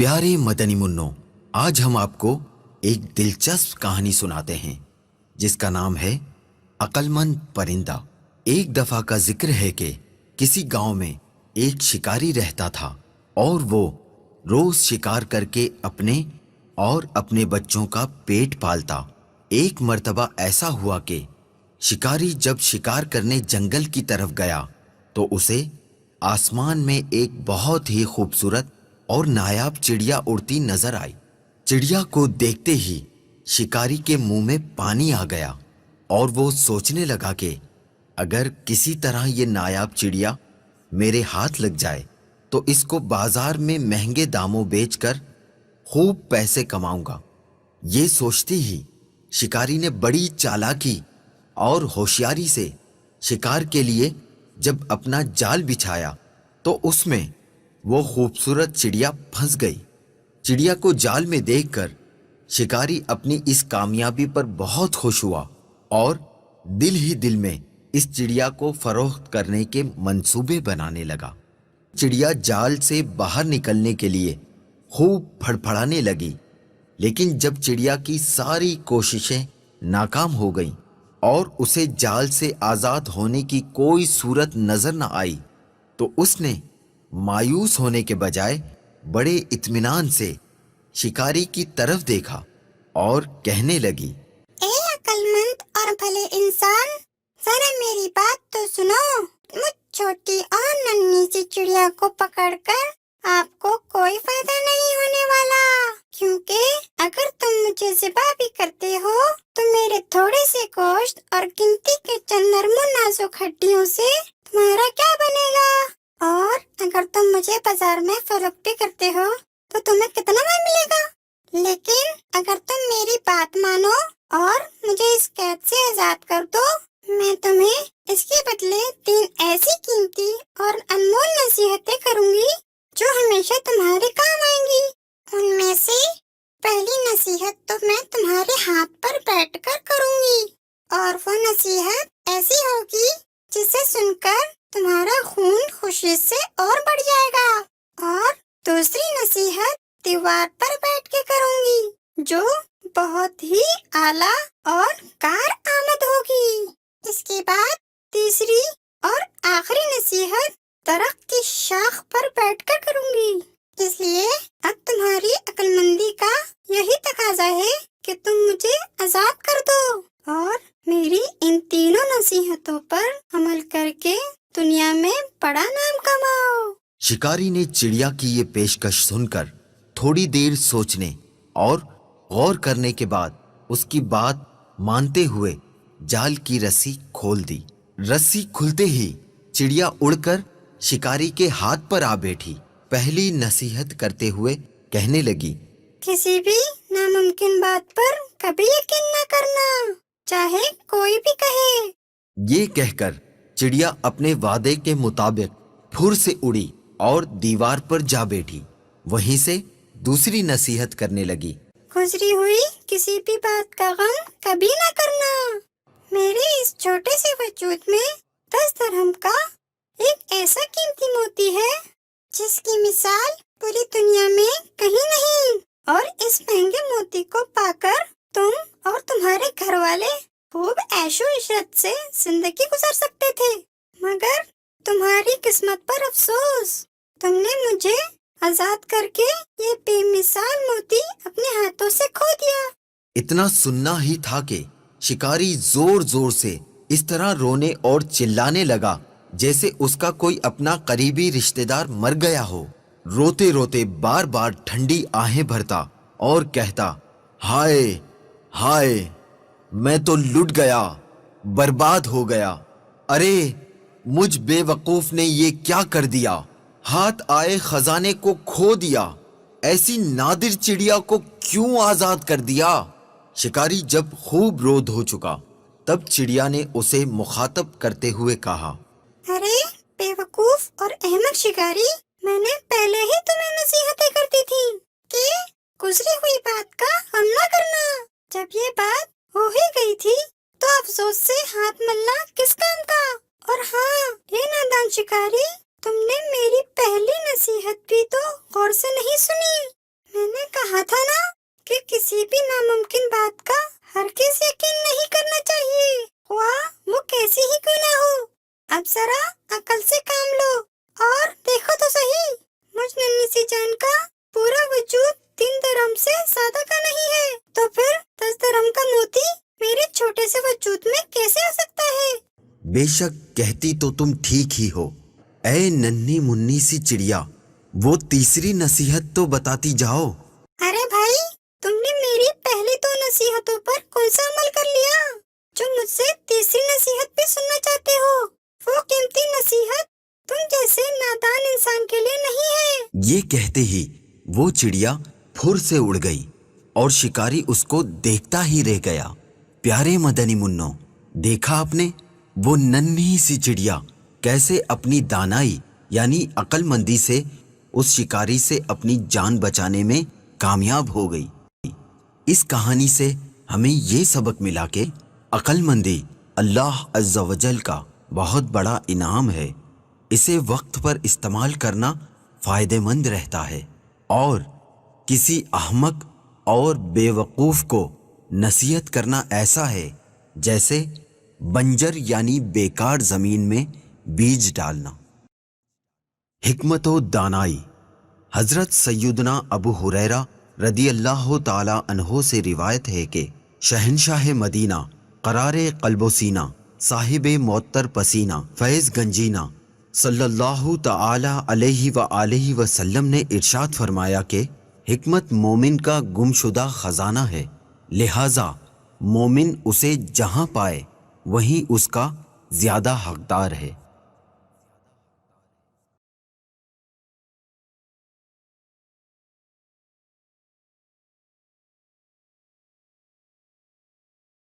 پیارے مدنی منوں، آج ہم آپ کو ایک دلچسپ کہانی سناتے ہیں جس کا نام ہے عقل مند پرندہ۔ ایک دفعہ کا ذکر ہے کہ کسی گاؤں میں ایک شکاری رہتا تھا اور وہ روز شکار کر کے اپنے اور اپنے بچوں کا پیٹ پالتا۔ ایک مرتبہ ایسا ہوا کہ شکاری جب شکار کرنے جنگل کی طرف گیا تو اسے آسمان میں ایک بہت ہی خوبصورت اور نایاب چڑیا اڑتی نظر آئی۔ چڑیا کو دیکھتے ہی شکاری کے منہ میں پانی آ گیا اور وہ سوچنے لگا کہ اگر کسی طرح یہ نایاب چڑیا میرے ہاتھ لگ جائے تو اس کو بازار میں مہنگے داموں بیچ کر خوب پیسے کماؤں گا۔ یہ سوچتے ہی شکاری نے بڑی چالاکی اور ہوشیاری سے شکار کے لیے جب اپنا جال بچھایا تو اس میں وہ خوبصورت چڑیا پھنس گئی۔ چڑیا کو جال میں دیکھ کر شکاری اپنی اس کامیابی پر بہت خوش ہوا اور دل ہی دل میں اس چڑیا کو فروخت کرنے کے منصوبے بنانے لگا۔ چڑیا جال سے باہر نکلنے کے لیے خوب پھڑپھڑانے لگی، لیکن جب چڑیا کی ساری کوششیں ناکام ہو گئیں اور اسے جال سے آزاد ہونے کی کوئی صورت نظر نہ آئی تو اس نے مایوس ہونے کے بجائے بڑے اطمینان سے شکاری کی طرف دیکھا اور کہنے لگی، اے عقل مند اور بھلے انسان، ذرا میری بات تو سنو۔ مجھ چھوٹی اور ننھی سی چڑیا کو پکڑ کر آپ کو کوئی فائدہ نہیں ہونے والا، کیونکہ اگر تم مجھے ذبح بھی کرتے ہو تو میرے تھوڑے سے گوشت اور گنتی کے چند نرم و نازک ہڈیوں سے تمہارا کیا بنے گا؟ اور اگر تم مجھے بازار میں فروخت بھی کرتے ہو تو تمہیں کتنا مال ملے گا؟ لیکن اگر تم میری بات مانو اور مجھے اس قید سے آزاد کر دو، میں تمہیں اس کے بدلے 3 ایسی قیمتی اور انمول نصیحتیں کروں گی جو ہمیشہ تمہارے کام آئیں گی۔ ان میں سے پہلی نصیحت تو میں تمہارے ہاتھ پر بیٹھ کر کروں گی، اور وہ نصیحت ایسی ہوگی جسے سن کر تمہارا خون خوشی سے اور بڑھ جائے گا۔ اور دوسری نصیحت دیوار پر بیٹھ کے کروں گی جو بہت ہی اعلیٰ اور کارآمد ہوگی۔ اس کے بعد تیسری اور آخری نصیحت درخت کی شاخ پر بیٹھ کر کروں گی، اس لیے اب تمہاری عقل مندی کا یہی تقاضا ہے کہ تم مجھے آزاد کر دو اور میری ان تینوں نصیحتوں پر عمل کر کے دنیا میں بڑا نام کماؤ۔ شکاری نے چڑیا کی یہ پیشکش سن کر تھوڑی دیر سوچنے اور غور کرنے کے بعد اس کی بات مانتے ہوئے جال کی رسی کھول دی۔ رسی کھلتے ہی چڑیا اڑ کر شکاری کے ہاتھ پر آ بیٹھی۔ پہلی نصیحت کرتے ہوئے کہنے لگی، کسی بھی ناممکن بات پر کبھی یقین نہ کرنا، چاہے کوئی بھی کہے۔ یہ کہہ کر چڑیا اپنے وعدے کے مطابق پھر سے اڑی اور دیوار پر جا بیٹھی۔ وہیں سے دوسری نصیحت کرنے لگی، گزری ہوئی کسی بھی بات کا غم کبھی نہ کرنا۔ میرے اس چھوٹے سے وجود میں 10 درہم کا ایک ایسا قیمتی موتی ہے جس کی مثال پوری دنیا میں کہیں نہیں، اور اس مہنگے موتی کو پا کر تم اور تمہارے گھر والے خوب عیش و عشرت سے زندگی گزار سکتے تھے، مگر تمہاری قسمت پر افسوس، تم نے مجھے آزاد کر کے یہ بے مثال موتی اپنے ہاتھوں سے کھو دیا۔ اتنا سننا ہی تھا کہ شکاری زور زور سے اس طرح رونے اور چلانے لگا جیسے اس کا کوئی اپنا قریبی رشتہ دار مر گیا ہو۔ روتے روتے بار بار ٹھنڈی آہیں بھرتا اور کہتا، ہائے ہائے، میں تو لٹ گیا، برباد ہو گیا۔ ارے مجھ بے وقوف نے یہ کیا کر دیا، ہاتھ آئے خزانے کو کھو دیا، ایسی نادر چڑیا کو کیوں آزاد کر دیا۔ شکاری جب خوب رو دھو چکا تب چڑیا نے اسے مخاطب کرتے ہوئے کہا، ارے بے وقوف اور احمق شکاری، میں نے پہلے ہی تمہیں نصیحتیں کر دی تھی کہ گزری ہوئی بات کا غم نہ کرنا۔ جب یہ بات ہو ہی گئی تھی تو افسوس سے ہاتھ ملنا کس کام کا؟ اور ہاں، یہ نادان شکاری، تم نے میری پہلی نصیحت بھی تو غور سے نہیں سنی۔ کہا تھا نا کہ کسی بھی ناممکن بات کا ہرگز یقین نہیں کرنا چاہیے، خواہ وہ کیسی ہی کیوں نہ ہو۔ اب ذرا عقل سے کام لو اور دیکھو تو صحیح، مجھ ننھی سی جان کا پورا وجود 3 درہم سے زیادہ کا نہیں ہے، تو پھر 10 درہم کا موتی میرے چھوٹے سے وجود میں کیسے آ سکتا ہے؟ بے شک کہتی تو تم ٹھیک ہی ہو، اے ننھی منی سی چڑیا، وہ تیسری نصیحت تو بتاتی جاؤ۔ ارے بھائی، تم نے میری پہلی 2 نصیحتوں پر کون سا عمل کر لیا جو مجھ سے تیسری نصیحت بھی سننا چاہتے ہو؟ وہ قیمتی نصیحت تم جیسے نادان انسان کے لیے نہیں ہے۔ یہ کہتے ہی وہ چڑیا پھر سے اڑ گئی اور شکاری اس کو دیکھتا ہی رہ گیا۔ پیارے مدنی منو، دیکھا آپ نے وہ ننھی سی چڑیا کیسے اپنی دانائی یعنی عقل مندی سے اس شکاری سے اپنی جان بچانے میں کامیاب ہو گئی۔ اس کہانی سے ہمیں یہ سبق ملا کہ عقل مندی اللہ عز و جل کا بہت بڑا انعام ہے، اسے وقت پر استعمال کرنا فائدہ مند رہتا ہے، اور کسی احمق اور بے وقوف کو نصیحت کرنا ایسا ہے جیسے بنجر یعنی بیکار زمین میں بیج ڈالنا۔ حکمت و دانائی۔ حضرت سیدنا ابو ہریرہ رضی اللہ تعالی عنہ سے روایت ہے کہ شہنشاہ مدینہ قرار قلب و سینہ صاحب معطر پسینہ فیض گنجینہ صلی اللہ تعالی علیہ وآلہ وسلم نے ارشاد فرمایا کہ حکمت مومن کا گمشدہ خزانہ ہے، لہٰذا مومن اسے جہاں پائے وہیں اس کا زیادہ حقدار ہے۔